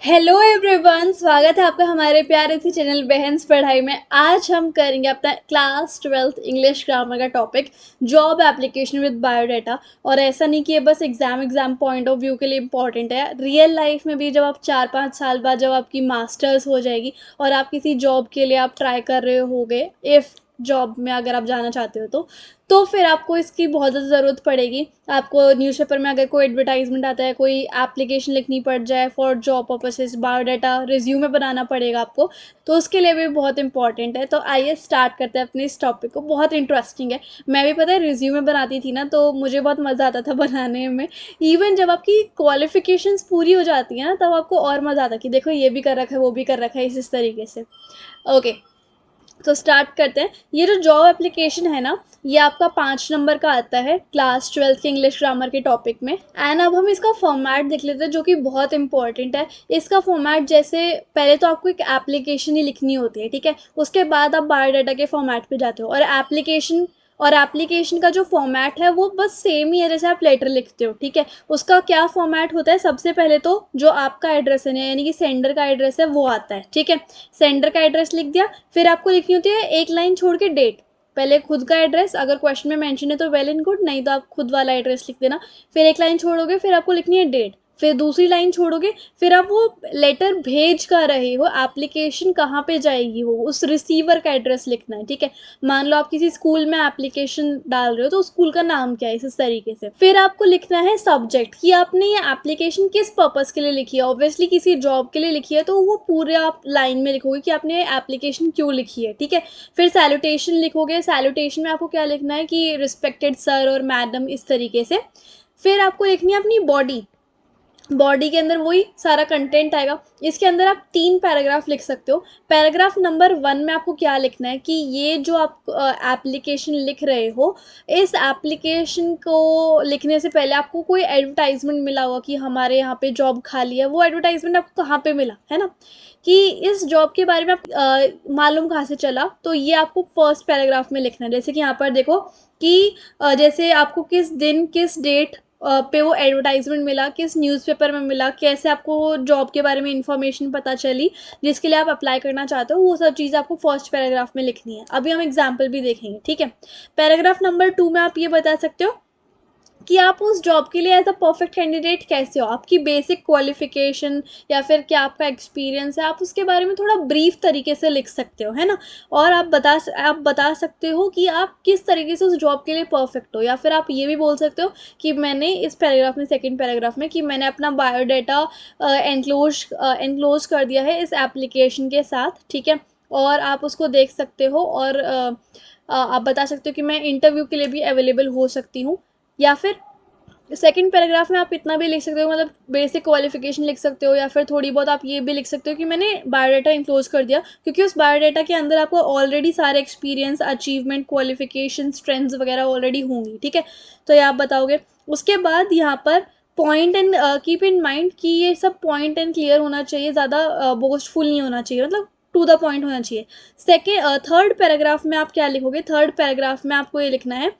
Hello everyone, स्वागत है आपका हमारे प्यारे से चैनल बहन्स पढ़ाई में। आज हम करेंगे अपना क्लास 12th इंग्लिश ग्रामर का topic job application with biodata. और ऐसा नहीं कि ये बस एग्जाम पॉइंट ऑफ व्यू के लिए इंपॉर्टेंट है, रियल लाइफ में भी। जब आप 4-5 साल बाद जब आपकी मास्टर्स हो जाएगी और आप किसी जॉब के लिए आप ट्राई कर रहे होगे, इफ़ जॉब में अगर आप जाना चाहते हो तो फिर आपको इसकी बहुत ज़्यादा ज़रूरत पड़ेगी। आपको न्यूज़पेपर में अगर कोई एडवर्टाइजमेंट आता है, कोई एप्लीकेशन लिखनी पड़ जाए for job purposes, biodata resume बनाना पड़ेगा आपको, तो उसके लिए भी बहुत इंपॉर्टेंट है। तो आइए स्टार्ट करते हैं अपने इस टॉपिक को। बहुत इंटरेस्टिंग है। मैं भी पता है रिज्यूमे बनाती थी ना, तो मुझे बहुत मज़ा आता था बनाने में। इवन जब आपकी क्वालिफिकेशंस पूरी हो जाती हैं ना, तब आपको और मज़ा आता है कि देखो ये भी कर रखा है, वो भी कर रखा है, इस तरीके से। ओके, तो स्टार्ट करते हैं। ये जो जॉब एप्लीकेशन है ना, ये आपका 5 नंबर का आता है क्लास 12th के इंग्लिश ग्रामर के टॉपिक में। एंड अब हम इसका फॉर्मेट देख लेते हैं, जो कि बहुत इंपॉर्टेंट है। इसका फॉर्मेट जैसे पहले तो आपको एक एप्लीकेशन ही लिखनी होती है, ठीक है। उसके बाद आप बायोडाटा के फॉर्मेट पे जाते हो, और एप्लीकेशन का जो फॉर्मेट है वो बस सेम ही है जैसे आप लेटर लिखते हो, ठीक है। उसका क्या फॉर्मेट होता है, सबसे पहले तो जो आपका एड्रेस है यानी कि सेंडर का एड्रेस है वो आता है, ठीक है। सेंडर का एड्रेस लिख दिया, फिर आपको लिखनी होती है एक लाइन छोड़ के डेट। पहले खुद का एड्रेस, अगर क्वेश्चन में मेंशन है तो वेल एंड गुड, नहीं तो आप खुद वाला एड्रेस लिख देना। फिर एक लाइन छोड़ोगे, फिर आपको लिखनी है डेट। फिर दूसरी लाइन छोड़ोगे, फिर आप वो लेटर भेज कर रहे हो, एप्लीकेशन कहाँ पे जाएगी वो उस रिसीवर का एड्रेस लिखना है, ठीक है। मान लो आप किसी स्कूल में एप्लीकेशन डाल रहे हो, तो स्कूल का नाम क्या है, इस तरीके से। फिर आपको लिखना है सब्जेक्ट, कि आपने ये एप्लीकेशन किस पर्पस के लिए लिखी है। ऑब्वियसली किसी जॉब के लिए लिखी है, तो वो पूरे आप लाइन में लिखोगे कि आपने एप्लीकेशन क्यों लिखी है, ठीक है। फिर सैल्यूटेशन लिखोगे। सैल्यूटेशन में आपको क्या लिखना है कि रिस्पेक्टेड सर और मैडम, इस तरीके से। फिर आपको लिखनी है अपनी बॉडी। बॉडी के अंदर वही सारा कंटेंट आएगा। इसके अंदर आप 3 पैराग्राफ लिख सकते हो। पैराग्राफ नंबर 1 में आपको क्या लिखना है कि ये जो आप एप्लीकेशन लिख रहे हो, इस एप्लीकेशन को लिखने से पहले आपको कोई एडवर्टाइजमेंट मिला होगा कि हमारे यहाँ पे जॉब खाली है। वो एडवर्टाइजमेंट आपको कहाँ पे मिला है ना, कि इस जॉब के बारे में आप मालूम कहाँ से चला, तो ये आपको फर्स्ट पैराग्राफ में लिखना है। जैसे कि यहाँ पर देखो कि जैसे आपको किस दिन किस डेट पे वो एडवर्टाइजमेंट मिला, किस न्यूज़पेपर में मिला, कैसे आपको वो जॉब के बारे में इंफॉर्मेशन पता चली जिसके लिए आप अप्लाई करना चाहते हो, वो सब चीज़ आपको फर्स्ट पैराग्राफ में लिखनी है। अभी हम एग्जाम्पल भी देखेंगे, ठीक है। पैराग्राफ नंबर 2 में आप ये बता सकते हो कि आप उस जॉब के लिए एज अ परफेक्ट कैंडिडेट कैसे हो, आपकी बेसिक क्वालिफिकेशन या फिर क्या आपका एक्सपीरियंस है, आप उसके बारे में थोड़ा ब्रीफ तरीके से लिख सकते हो, है ना। और आप बता सकते हो कि आप किस तरीके से उस जॉब के लिए परफेक्ट हो। या फिर आप ये भी बोल सकते हो कि मैंने इस पैराग्राफ में, सेकेंड पैराग्राफ में, कि मैंने अपना बायोडाटा एनक्लोज कर दिया है इस एप्लीकेशन के साथ, ठीक है। और आप उसको देख सकते हो, और आप बता सकते हो कि मैं इंटरव्यू के लिए भी अवेलेबल हो सकती हूँ। या फिर सेकंड पैराग्राफ में आप इतना भी लिख सकते हो, मतलब बेसिक क्वालिफिकेशन लिख सकते हो। या फिर थोड़ी बहुत आप ये भी लिख सकते हो कि मैंने बायोडाटा इंक्लोज कर दिया, क्योंकि उस बायोडाटा के अंदर आपको ऑलरेडी सारे एक्सपीरियंस, अचीवमेंट, क्वालिफिकेशन, स्ट्रेंथ्स वगैरह ऑलरेडी होंगी, ठीक है। तो ये आप बताओगे। उसके बाद यहाँ पर point and keep in mind कि ये सब पॉइंट एंड क्लियर होना चाहिए, ज़्यादा बोस्टफुल नहीं होना चाहिए, मतलब टू द पॉइंट होना चाहिए। थर्ड पैराग्राफ में आप क्या लिखोगे, थर्ड पैराग्राफ में आपको ये लिखना है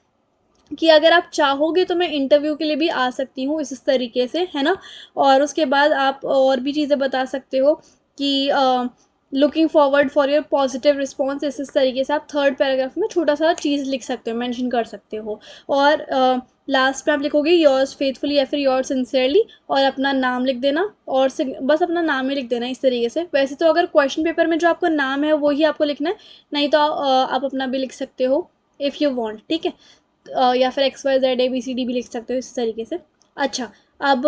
कि अगर आप चाहोगे तो मैं इंटरव्यू के लिए भी आ सकती हूँ, इस तरीके से, है ना। और उसके बाद आप और भी चीज़ें बता सकते हो कि looking forward for your positive response, इस तरीके से आप थर्ड पैराग्राफ में छोटा सा चीज़ लिख सकते हो, मेंशन कर सकते हो। और लास्ट में आप लिखोगे योर्स फेथफुली या फिर योर्स सिंसियरली, और अपना नाम लिख देना, और बस अपना नाम ही लिख देना, इस तरीके से। वैसे तो अगर क्वेश्चन पेपर में जो आपका नाम है वही आपको लिखना है, नहीं तो आप अपना भी लिख सकते हो इफ़ यू वांट, ठीक है। या फिर XYZ ABCD भी लिख सकते हो, इस तरीके से। अच्छा, अब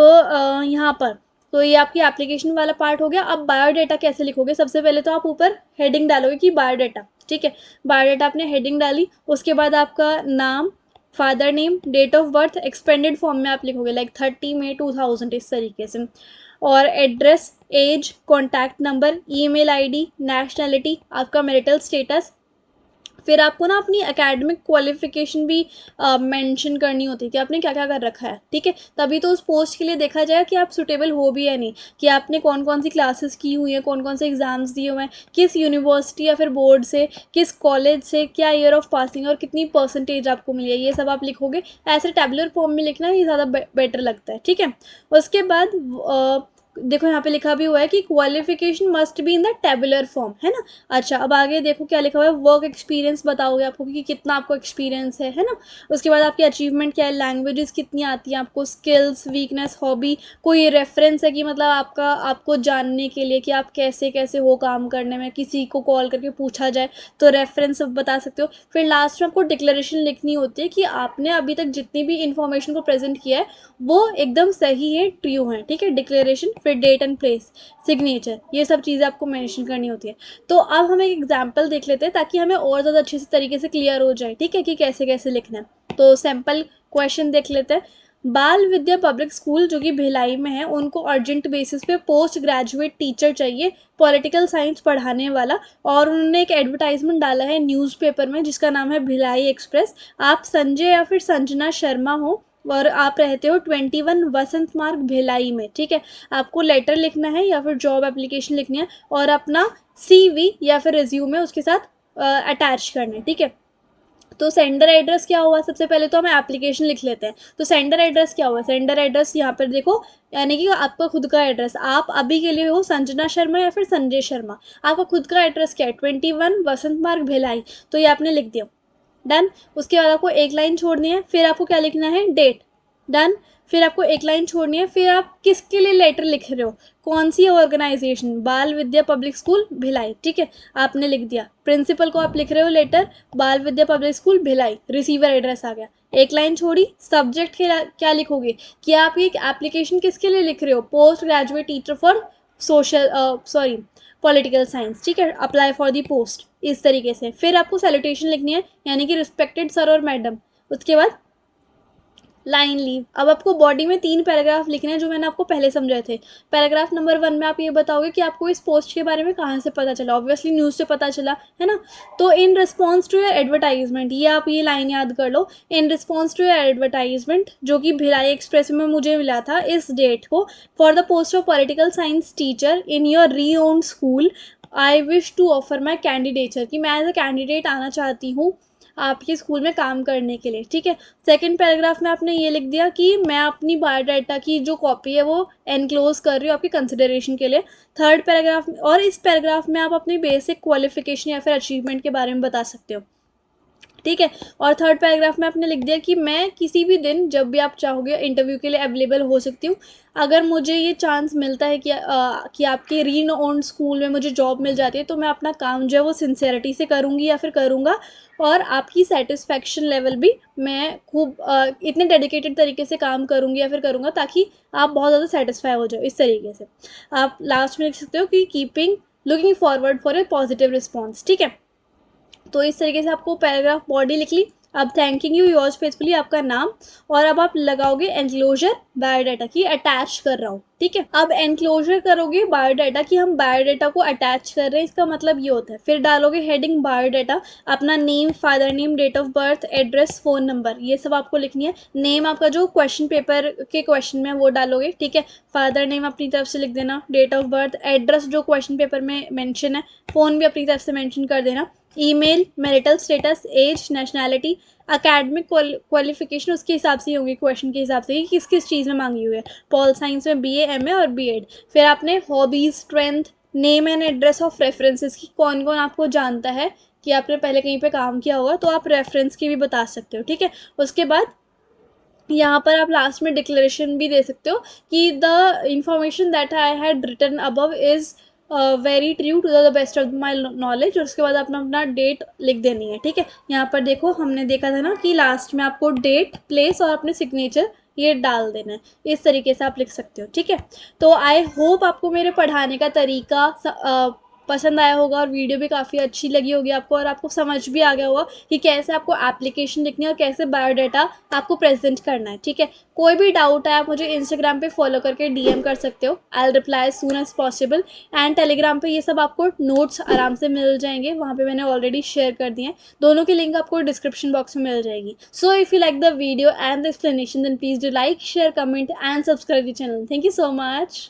यहाँ पर तो ये आपकी एप्लीकेशन वाला पार्ट हो गया। अब बायोडाटा कैसे लिखोगे, सबसे पहले तो आप ऊपर हेडिंग डालोगे कि बायोडाटा, ठीक है। बायोडाटा आपने हेडिंग डाली, उसके बाद आपका नाम, father name, date of birth expanded form में आप लिखोगे, लाइक 30 मई 2000, इस तरीके से। और address, age, contact number, email ID, nationality, आपका मैरिटल स्टेटस। फिर आपको ना अपनी एकेडमिक क्वालिफिकेशन भी मेंशन करनी होती है कि आपने क्या क्या कर रखा है, ठीक है। तभी तो उस पोस्ट के लिए देखा जाए कि आप सुटेबल हो भी या नहीं, कि आपने कौन कौन सी क्लासेस की हुई हैं, कौन कौन से एग्ज़ाम्स दिए हुए हैं, किस यूनिवर्सिटी या फिर बोर्ड से, किस कॉलेज से, क्या ईयर ऑफ पासिंग, और कितनी परसेंटेज आपको मिली है, ये सब आप लिखोगे। ऐसे टेबुलर फॉर्म में लिखना ये ज़्यादा बेटर लगता है, ठीक है। उसके बाद देखो यहाँ पे लिखा भी हुआ है कि qualification must be in the tabular form, है ना। अच्छा, अब आगे देखो क्या लिखा हुआ है, वर्क एक्सपीरियंस बताओगे आपको कि कितना आपको एक्सपीरियंस है ना। उसके बाद आपकी अचीवमेंट क्या है, लैंग्वेजेस कितनी आती हैं आपको, स्किल्स, वीकनेस, हॉबी, कोई रेफरेंस है कि मतलब आपको जानने के लिए कि आप कैसे कैसे हो काम करने में, किसी को कॉल करके पूछा जाए तो रेफरेंस बता सकते हो। फिर लास्ट में आपको डिक्लेरेशन लिखनी होती है कि आपने अभी तक जितनी भी इंफॉर्मेशन को प्रेजेंट किया है वो एकदम सही है, ट्रू है, ठीक है। डिक्लेरेशन, फिर डेट एंड प्लेस, सिग्नेचर, ये सब चीज़ें आपको मेंशन करनी होती है। तो अब हम एक एग्जांपल देख लेते हैं ताकि हमें और ज़्यादा अच्छे से तरीके से क्लियर हो जाए, ठीक है, कि कैसे कैसे लिखना है। तो सैम्पल क्वेश्चन देख लेते हैं। बाल विद्या पब्लिक स्कूल जो कि भिलाई में है, उनको अर्जेंट बेसिस पे पोस्ट ग्रेजुएट टीचर चाहिए, पॉलिटिकल साइंस पढ़ाने वाला। और उन्होंने एक एडवर्टाइजमेंट डाला है न्यूज़पेपर में जिसका नाम है भिलाई एक्सप्रेस। आप संजय या फिर संजना शर्मा हो और आप रहते हो 21 वसंत मार्ग भिलाई में, ठीक है। आपको लेटर लिखना है या फिर जॉब एप्लीकेशन लिखनी है और अपना CV या फिर रिज्यूमे उसके साथ अटैच करना है, ठीक है। तो सेंडर एड्रेस क्या हुआ, सबसे पहले तो हम एप्लीकेशन लिख लेते हैं। तो सेंडर एड्रेस क्या हुआ, सेंडर एड्रेस यहाँ पर देखो, यानी कि आपका खुद का एड्रेस, आप अभी के लिए हो संजना शर्मा या फिर संजय शर्मा, आपका खुद का एड्रेस क्या है, 21 वसंत मार्ग भिलाई, तो ये आपने लिख दिया, डन। उसके बाद आपको एक लाइन छोड़नी है, फिर आपको क्या लिखना है, डेट, डन। फिर आपको एक लाइन छोड़नी है, फिर आप किसके लिए लेटर लिख रहे हो, कौन सी ऑर्गेनाइजेशन, बाल विद्या पब्लिक स्कूल भिलाई, ठीक है, आपने लिख दिया। प्रिंसिपल को आप लिख रहे हो letter, Bal Vidya public school Bhilai, receiver address आ गया। एक लाइन छोड़ी, सब्जेक्ट क्या लिखोगे कि आप ये एप्लीकेशन किसके लिए लिख रहे हो, post graduate teacher for social sorry political science, ठीक है, अप्लाई फॉर दी पोस्ट, इस तरीके से। फिर आपको सैल्यूटेशन लिखनी है, यानी कि रिस्पेक्टेड सर और मैडम। उसके बाद लाइन लीव। अब आपको बॉडी में 3 पैराग्राफ लिखने हैं जो मैंने आपको पहले समझाए थे। पैराग्राफ नंबर 1 में आप ये बताओगे कि आपको इस पोस्ट के बारे में कहाँ से पता चला, ऑब्वियसली न्यूज़ से पता चला, है ना। तो in response to your advertisement, ये आप ये लाइन याद कर लो, in response to your advertisement जो कि भिलाई एक्सप्रेस में मुझे मिला था इस डेट को, for the post of political science teacher in your renowned school, I wish to offer my candidature, कि मैं एज अ कैंडिडेट आना चाहती हूँ आपके स्कूल में काम करने के लिए, ठीक है। सेकंड पैराग्राफ में आपने ये लिख दिया कि मैं अपनी बायोडाटा की जो कॉपी है वो एनक्लोज कर रही हूँ आपकी कंसिडरेशन के लिए। थर्ड पैराग्राफ, और इस पैराग्राफ में आप अपनी बेसिक क्वालिफिकेशन या फिर अचीवमेंट के बारे में बता सकते हो, ठीक है। और थर्ड पैराग्राफ में आपने लिख दिया कि मैं किसी भी दिन जब भी आप चाहोगे इंटरव्यू के लिए अवेलेबल हो सकती हूँ। अगर मुझे ये चांस मिलता है कि आपके री ओन्ड स्कूल में मुझे जॉब मिल जाती है तो मैं अपना काम जो है वो सिंसेरिटी से करूँगी या फिर करूँगा, और आपकी सेटिस्फैक्शन लेवल भी मैं खूब इतने डेडिकेटेड तरीके से काम करूँगी या फिर करूँगा ताकि आप बहुत ज़्यादा सेटिस्फाई हो जाओ, इस तरीके से। आप लास्ट में लिख सकते हो कि keeping looking forward for a positive response, ठीक है। तो इस तरीके से आपको पैराग्राफ बॉडी लिख ली। अब थैंकिंग यू योर्स फेथफुली आपका नाम, और अब आप लगाओगे एनक्लोजर बायोडाटा की अटैच कर रहा हूँ, ठीक है। अब एनक्लोजर करोगे बायोडाटा की, हम बायोडाटा को अटैच कर रहे हैं, इसका मतलब ये होता है। फिर डालोगे हेडिंग बायोडाटा, अपना name, father name, date of birth, address, phone number, ये सब आपको लिखनी है। नेम आपका जो क्वेश्चन पेपर के क्वेश्चन में वो डालोगे, ठीक है। फादर नेम अपनी तरफ से लिख देना, डेट ऑफ बर्थ, एड्रेस जो क्वेश्चन पेपर में मेंशन है, फ़ोन भी अपनी तरफ से मेंशन कर देना, email, marital status, age, nationality, academic qualification उसके हिसाब से ही होंगी क्वेश्चन के हिसाब से कि किस किस चीज़ में मांगी हुई है, पॉल साइंस में BA, MA और B.Ed। फिर आपने hobbies, strength, name and address of references की कौन कौन आपको जानता है कि आपने पहले कहीं पे काम किया होगा तो आप रेफरेंस की भी बता सकते हो, ठीक है। उसके बाद यहाँ पर आप लास्ट में डिक्लेरेशन भी दे सकते हो कि the information that I had written above is very true to the best of my knowledge, और उसके बाद अपना अपना डेट लिख देनी है, ठीक है। यहाँ पर देखो हमने देखा था ना कि लास्ट में आपको डेट, प्लेस और अपने सिग्नेचर ये डाल देना है, इस तरीके से आप लिख सकते हो, ठीक है। तो आई होप आपको मेरे पढ़ाने का तरीका पसंद आया होगा और वीडियो भी काफ़ी अच्छी लगी होगी आपको, और आपको समझ भी आ गया होगा कि कैसे आपको एप्लीकेशन लिखनी है और कैसे बायोडाटा आपको प्रेजेंट करना है, ठीक है। कोई भी डाउट है आप मुझे इंस्टाग्राम पे फॉलो करके DM कर सकते हो, I will reply as soon as possible. And Telegram पे ये सब आपको नोट्स आराम से मिल जाएंगे, वहाँ पे मैंने ऑलरेडी शेयर कर दिए हैं, दोनों की लिंक आपको डिस्क्रिप्शन बॉक्स में मिल जाएगी। So if you like the video and the explanation then please do like, share, comment and subscribe the channel. Thank you so much.